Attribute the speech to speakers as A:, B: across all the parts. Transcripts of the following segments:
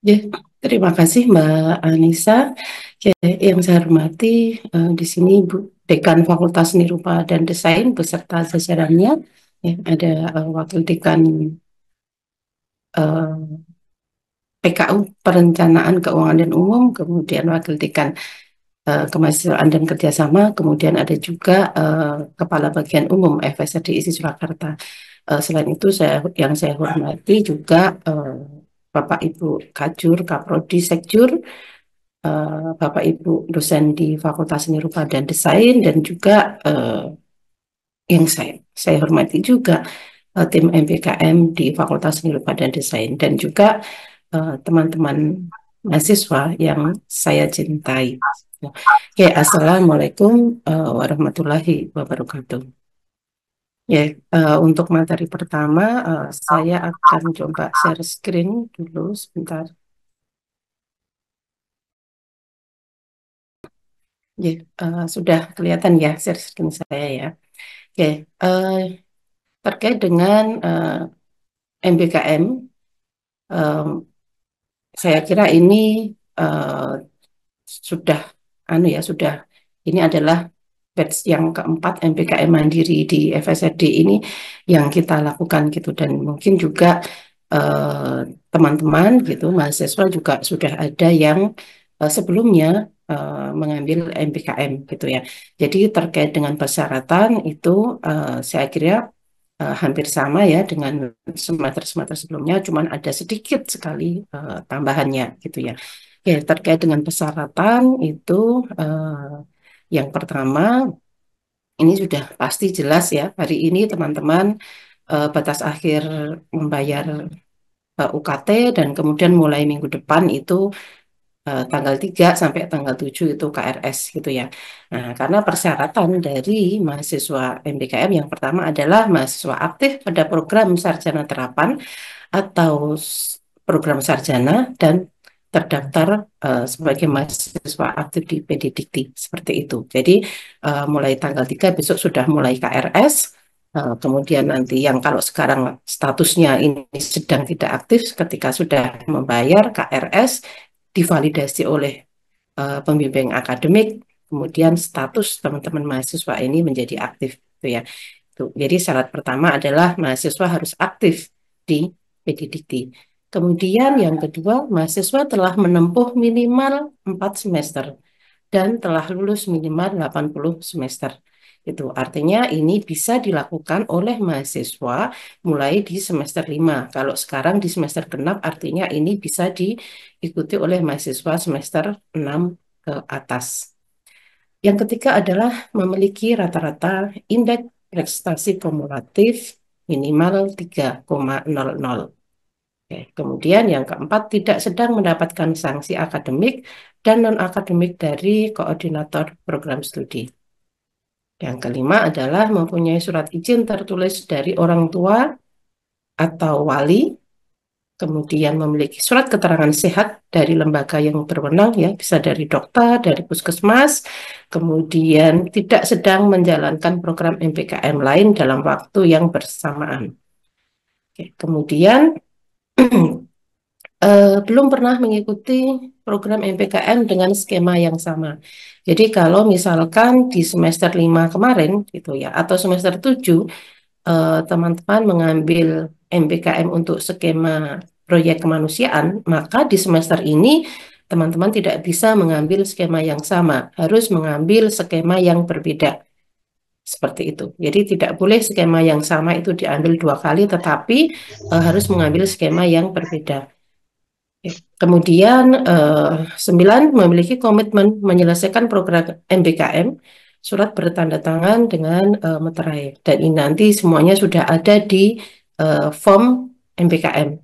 A: Ya, terima kasih Mbak Anissa. Ya, yang saya hormati di sini Bu Dekan Fakultas Seni Rupa dan Desain beserta jajarannya. Ya, ada Wakil Dekan eh, PKU Perencanaan Keuangan dan Umum, kemudian Wakil Dekan Kemahasiswaan dan Kerjasama, kemudian ada juga Kepala Bagian Umum FSRD ISI Surakarta. Selain itu, yang saya hormati juga Bapak Ibu Kajur, Kaprodi, Sekjur, Bapak Ibu dosen di Fakultas Seni Rupa dan Desain, dan juga yang saya hormati juga tim MPKM di Fakultas Seni Rupa dan Desain, dan juga teman-teman mahasiswa yang saya cintai. Oke, Assalamualaikum warahmatullahi wabarakatuh. Ya, untuk materi pertama, saya akan coba share screen dulu sebentar. Ya, sudah kelihatan ya share screen saya ya. Oke, eh, terkait dengan MBKM, saya kira ini eh, sudah, sudah, ini adalah batch yang keempat MPKM Mandiri di FSRD ini yang kita lakukan gitu, dan mungkin juga eh, teman-teman gitu mahasiswa juga sudah ada yang sebelumnya mengambil MPKM gitu ya. Jadi terkait dengan persyaratan itu saya kira hampir sama ya dengan semester-semester sebelumnya, cuman ada sedikit sekali tambahannya gitu ya. Oke, terkait dengan persyaratan itu yang pertama, ini sudah pasti jelas ya, hari ini teman-teman batas akhir membayar UKT, dan kemudian mulai minggu depan itu tanggal 3 sampai tanggal 7 itu KRS gitu ya. Nah, karena persyaratan dari mahasiswa MBKM yang pertama adalah mahasiswa aktif pada program sarjana terapan atau program sarjana dan terdaftar sebagai mahasiswa aktif di PD Dikti seperti itu. Jadi mulai tanggal 3 besok sudah mulai KRS. Kemudian nanti yang kalau sekarang statusnya ini sedang tidak aktif, ketika sudah membayar KRS divalidasi oleh pembimbing akademik, kemudian status teman-teman mahasiswa ini menjadi aktif gitu ya. Tuh, jadi syarat pertama adalah mahasiswa harus aktif di PD Dikti. Kemudian yang kedua, mahasiswa telah menempuh minimal 4 semester dan telah lulus minimal 80 semester. Itu artinya ini bisa dilakukan oleh mahasiswa mulai di semester 5. Kalau sekarang di semester genap, artinya ini bisa diikuti oleh mahasiswa semester 6 ke atas. Yang ketiga adalah memiliki rata-rata indeks prestasi kumulatif minimal 3,00. Oke, kemudian yang keempat, tidak sedang mendapatkan sanksi akademik dan non-akademik dari koordinator program studi. Yang kelima adalah mempunyai surat izin tertulis dari orang tua atau wali, kemudian memiliki surat keterangan sehat dari lembaga yang berwenang, ya, bisa dari dokter, dari puskesmas, kemudian tidak sedang menjalankan program MPKM lain dalam waktu yang bersamaan. Oke, kemudian belum pernah mengikuti program MPKM dengan skema yang sama. Jadi kalau misalkan di semester 5 kemarin gitu ya, atau semester 7 teman-teman mengambil MPKM untuk skema proyek kemanusiaan, maka di semester ini teman-teman tidak bisa mengambil skema yang sama, harus mengambil skema yang berbeda. Seperti itu. Jadi tidak boleh skema yang sama itu diambil dua kali, tetapi harus mengambil skema yang berbeda. Kemudian 9, memiliki komitmen menyelesaikan program MBKM, surat bertanda tangan dengan meterai. Dan ini nanti semuanya sudah ada di form MBKM,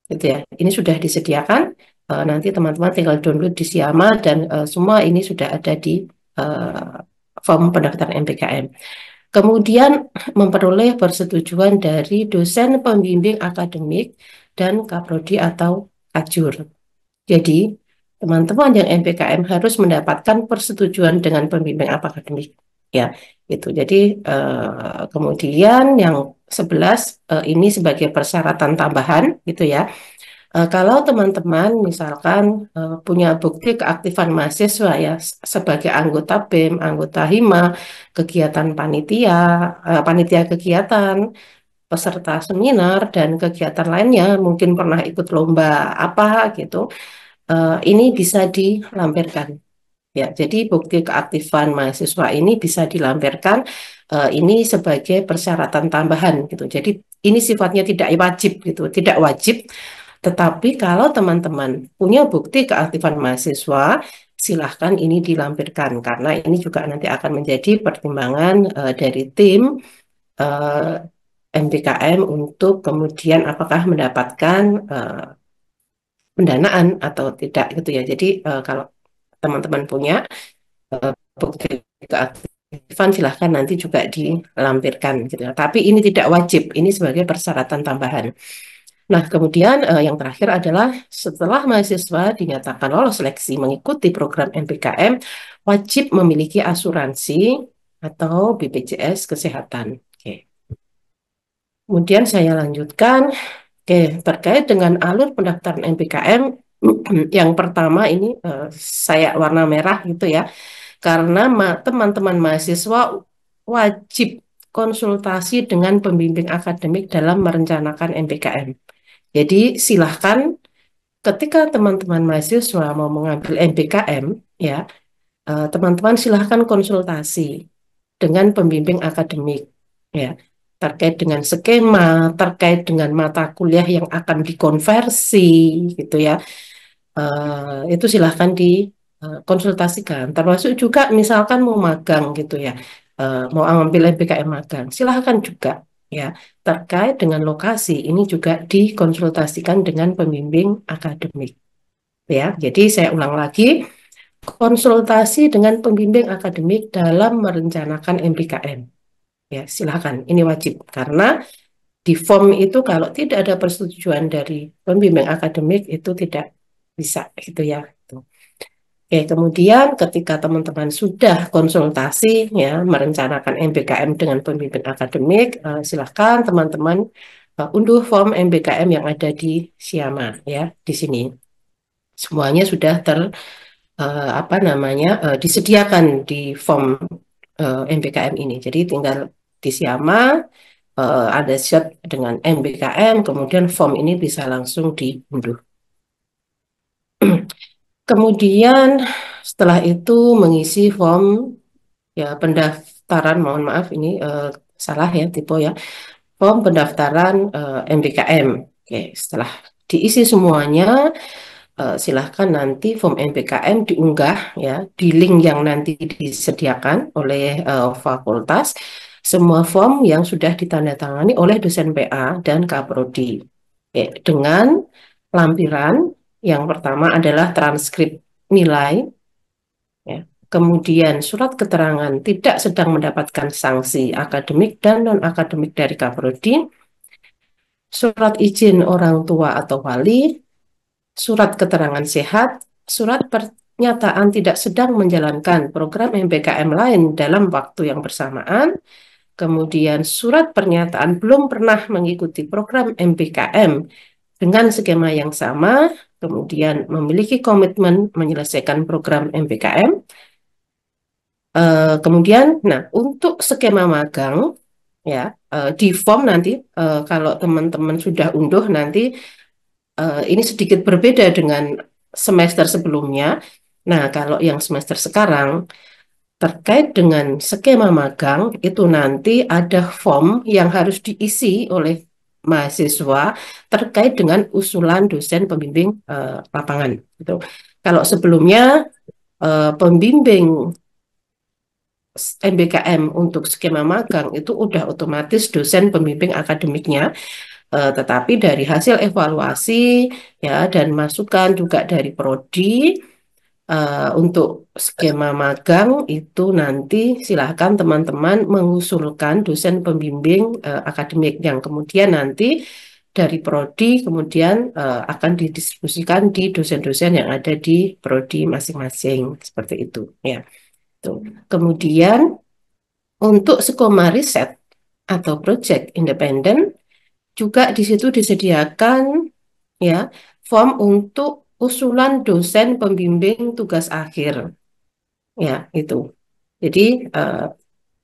A: gitu ya. Ini sudah disediakan. Nanti teman-teman tinggal download di Siama, dan semua ini sudah ada di uh, form pendaftaran MBKM. Kemudian memperoleh persetujuan dari dosen pembimbing akademik dan kaprodi atau kajur. Jadi, teman-teman yang MPKM harus mendapatkan persetujuan dengan pembimbing akademik. Ya, itu. Jadi, kemudian yang 11 ini sebagai persyaratan tambahan, gitu ya. Kalau teman-teman misalkan punya bukti keaktifan mahasiswa ya sebagai anggota BEM, anggota HIMA, kegiatan panitia, panitia kegiatan, peserta seminar dan kegiatan lainnya, mungkin pernah ikut lomba apa gitu, ini bisa dilampirkan. Ya, jadi bukti keaktifan mahasiswa ini bisa dilampirkan ini sebagai persyaratan tambahan gitu. Jadi ini sifatnya tidak wajib gitu, tidak wajib. Tetapi kalau teman-teman punya bukti keaktifan mahasiswa, silahkan ini dilampirkan karena ini juga nanti akan menjadi pertimbangan dari tim MBKM untuk kemudian apakah mendapatkan pendanaan atau tidak gitu ya. Jadi kalau teman-teman punya bukti keaktifan silahkan nanti juga dilampirkan gitu ya. Tapi ini tidak wajib, ini sebagai persyaratan tambahan. Nah, kemudian yang terakhir adalah setelah mahasiswa dinyatakan lolos seleksi mengikuti program MPKM, wajib memiliki asuransi atau BPJS Kesehatan. Oke. Kemudian saya lanjutkan. Oke, terkait dengan alur pendaftaran MPKM, yang pertama ini saya warna merah gitu ya, karena teman-teman mahasiswa wajib konsultasi dengan pembimbing akademik dalam merencanakan MPKM. Jadi silahkan ketika teman-teman mahasiswa mau mengambil MPKM, ya teman-teman silahkan konsultasi dengan pembimbing akademik, ya terkait dengan skema, terkait dengan mata kuliah yang akan dikonversi, gitu ya. Itu silahkan dikonsultasikan. Termasuk juga misalkan mau magang gitu ya, mau ambil MPKM magang, silahkan juga ya. Terkait dengan lokasi ini juga dikonsultasikan dengan pembimbing akademik. Ya, jadi saya ulang lagi, konsultasi dengan pembimbing akademik dalam merencanakan MPKM. Ya, silakan. Ini wajib karena di form itu kalau tidak ada persetujuan dari pembimbing akademik itu tidak bisa gitu ya. Tuh. Oke, kemudian ketika teman-teman sudah konsultasi ya merencanakan MBKM dengan pembimbing akademik, silakan teman-teman unduh form MBKM yang ada di Siama ya di sini. Semuanya sudah apa namanya disediakan di form MBKM ini. Jadi tinggal di Siama ada shot dengan MBKM, kemudian form ini bisa langsung diunduh. Kemudian setelah itu mengisi form ya pendaftaran, mohon maaf ini salah ya tipe ya, form pendaftaran MBKM. Oke, setelah diisi semuanya, silahkan nanti form MBKM diunggah ya di link yang nanti disediakan oleh fakultas. Semua form yang sudah ditandatangani oleh dosen PA dan Kaprodi. Oke, dengan lampiran yang pertama adalah transkrip nilai, ya. Kemudian surat keterangan tidak sedang mendapatkan sanksi akademik dan non-akademik dari Kaprodi, surat izin orang tua atau wali, surat keterangan sehat, surat pernyataan tidak sedang menjalankan program MPKM lain dalam waktu yang bersamaan, kemudian surat pernyataan belum pernah mengikuti program MPKM dengan skema yang sama, kemudian memiliki komitmen menyelesaikan program MPKM. Kemudian, nah untuk skema magang ya di form nanti kalau teman-teman sudah unduh nanti ini sedikit berbeda dengan semester sebelumnya. Nah, kalau yang semester sekarang terkait dengan skema magang itu nanti ada form yang harus diisi oleh mahasiswa terkait dengan usulan dosen pembimbing lapangan. Gitu. Kalau sebelumnya pembimbing MBKM untuk skema magang itu udah otomatis dosen pembimbing akademiknya, tetapi dari hasil evaluasi ya dan masukan juga dari prodi untuk skema magang itu nanti silahkan teman-teman mengusulkan dosen pembimbing akademik yang kemudian nanti dari prodi kemudian akan didistribusikan di dosen-dosen yang ada di prodi masing-masing seperti itu ya. Tuh. Kemudian untuk skema riset atau project independen juga di situ disediakan ya form untuk usulan dosen pembimbing tugas akhir. Ya, itu. Jadi eh,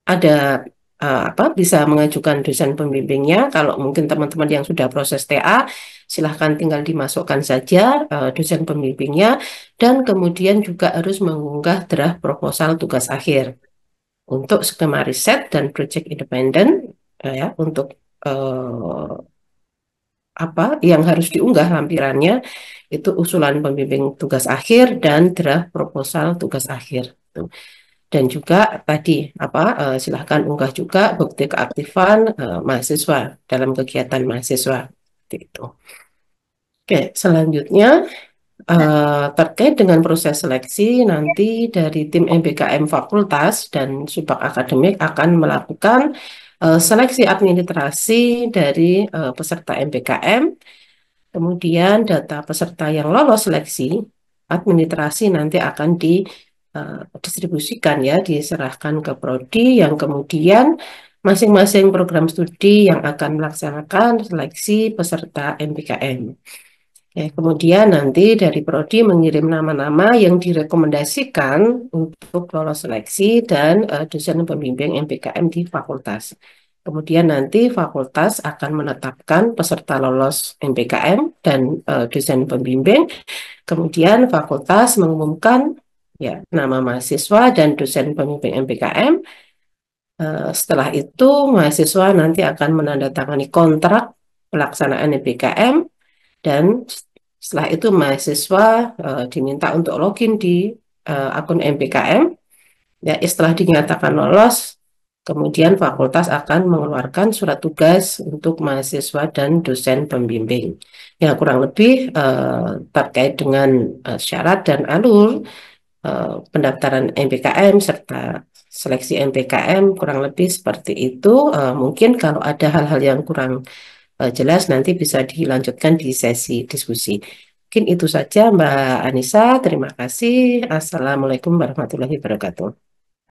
A: ada apa bisa mengajukan dosen pembimbingnya. Kalau mungkin teman-teman yang sudah proses TA, silahkan tinggal dimasukkan saja dosen pembimbingnya dan kemudian juga harus mengunggah draft proposal tugas akhir untuk skema riset dan project independen ya untuk eh, apa yang harus diunggah lampirannya itu usulan pembimbing tugas akhir dan draft proposal tugas akhir. Tuh. Dan juga tadi apa silahkan unggah juga bukti keaktifan mahasiswa dalam kegiatan mahasiswa. Seperti itu. Oke, selanjutnya terkait dengan proses seleksi nanti dari tim MBKM Fakultas dan Subak Akademik akan melakukan seleksi administrasi dari peserta MBKM. Kemudian data peserta yang lolos seleksi administrasi nanti akan didistribusikan ya, diserahkan ke prodi yang kemudian masing-masing program studi yang akan melaksanakan seleksi peserta MBKM. Ya, kemudian nanti dari prodi mengirim nama-nama yang direkomendasikan untuk lolos seleksi dan dosen pembimbing MBKM di fakultas. Kemudian nanti fakultas akan menetapkan peserta lolos MBKM dan dosen pembimbing. Kemudian fakultas mengumumkan ya nama mahasiswa dan dosen pembimbing MBKM. Setelah itu mahasiswa nanti akan menandatangani kontrak pelaksanaan MBKM dan setelah itu mahasiswa diminta untuk login di akun MBKM. Ya, setelah dinyatakan lolos, kemudian fakultas akan mengeluarkan surat tugas untuk mahasiswa dan dosen pembimbing. Ya, kurang lebih terkait dengan syarat dan alur pendaftaran MBKM serta seleksi MBKM kurang lebih seperti itu. Mungkin kalau ada hal-hal yang kurang jelas nanti bisa dilanjutkan di sesi diskusi. Mungkin itu saja Mbak Anissa. Terima kasih. Assalamualaikum warahmatullahi wabarakatuh.